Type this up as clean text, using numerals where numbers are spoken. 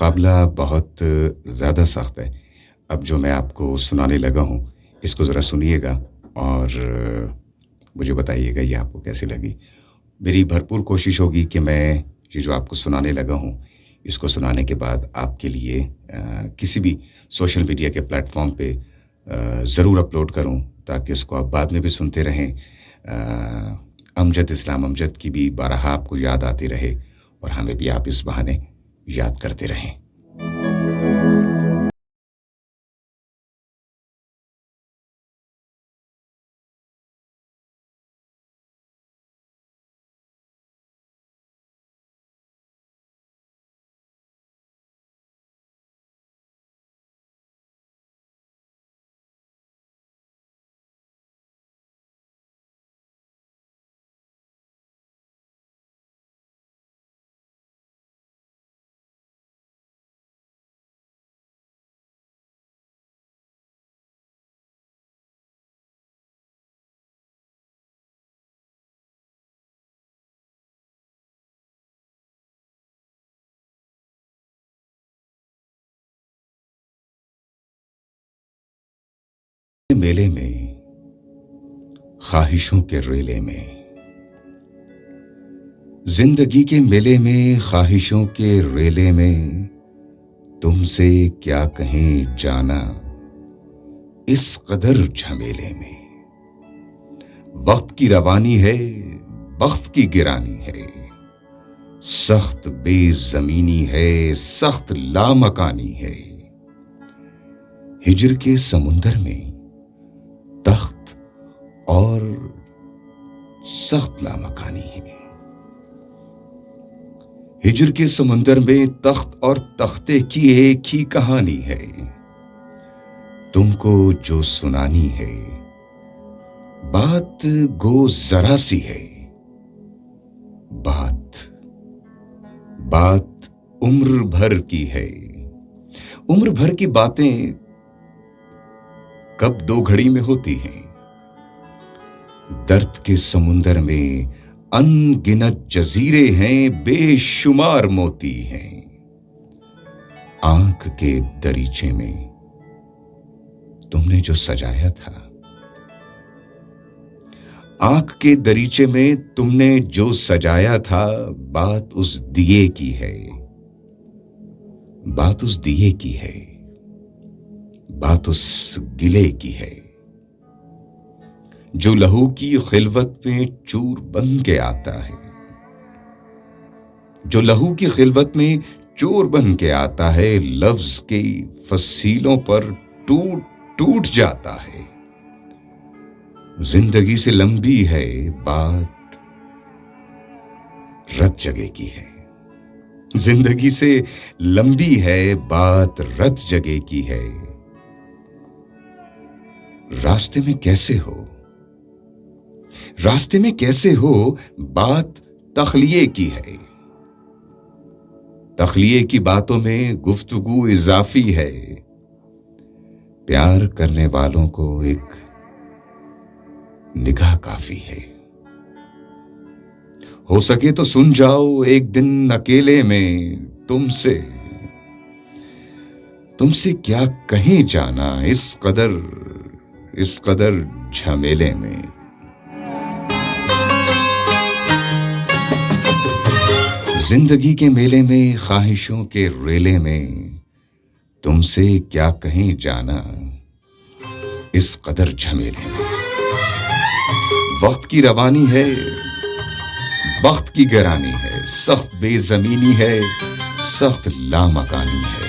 मुकाबला बहुत ज़्यादा सख्त है। अब जो मैं आपको सुनाने लगा हूँ, इसको ज़रा सुनिएगा और मुझे बताइएगा ये आपको कैसी लगी। मेरी भरपूर कोशिश होगी कि मैं ये जो आपको सुनाने लगा हूँ, इसको सुनाने के बाद आपके लिए किसी भी सोशल मीडिया के प्लेटफॉर्म पे ज़रूर अपलोड करूँ, ताकि इसको आप बाद में भी सुनते रहें। अमजद इस्लाम अमजद की भी बारहा आपको याद आती रहे और हमें भी आप इस बहाने याद करते रहें। मेले में, ख्वाहिशों के रेले में, जिंदगी के मेले में, ख्वाहिशों के रेले में, तुमसे क्या कहें जाना इस कदर झमेले में। वक्त की रवानी है, बख्त की गिरानी है, सख्त बेजमीनी है, सख्त लामकानी है। हिज्र के समुंदर में तख्त और सख्त लामकानी है। हिज्र के समुंदर में तख्त और तख्ते की एक ही कहानी है। तुमको जो सुनानी है, बात गो जरा सी है। बात उम्र भर की है। उम्र भर की बातें कब दो घड़ी में होती हैं। दर्द के समुंदर में अनगिनत जजीरे हैं, बेशुमार मोती हैं। आंख के दरीचे में तुमने जो सजाया था, आंख के दरीचे में तुमने जो सजाया था, बात उस दिए की है। बात उस दिए की है, बात उस गिले की है, जो लहू की खिलवत में चूर बन के आता है। जो लहू की खिलवत में चोर बन के आता है, लफ्ज के फसीलों पर टूट टूट जाता है। जिंदगी से लंबी है बात, रत जगह की है। जिंदगी से लंबी है बात, रत जगह की है। रास्ते में कैसे हो, रास्ते में कैसे हो, बात तखलिए की है। तखलिए की बातों में गुफ्तगू इजाफी है। प्यार करने वालों को एक निगाह काफी है। हो सके तो सुन जाओ एक दिन अकेले में, तुमसे क्या कहें जाना इस कदर झमेले में। जिंदगी के मेले में, ख्वाहिशों के रेले में, तुमसे क्या कहें जाना इस कदर झमेले में। वक्त की रवानी है, बख्त की गिरानी है, सख्त बेजमीनी है, सख्त लामकानी है।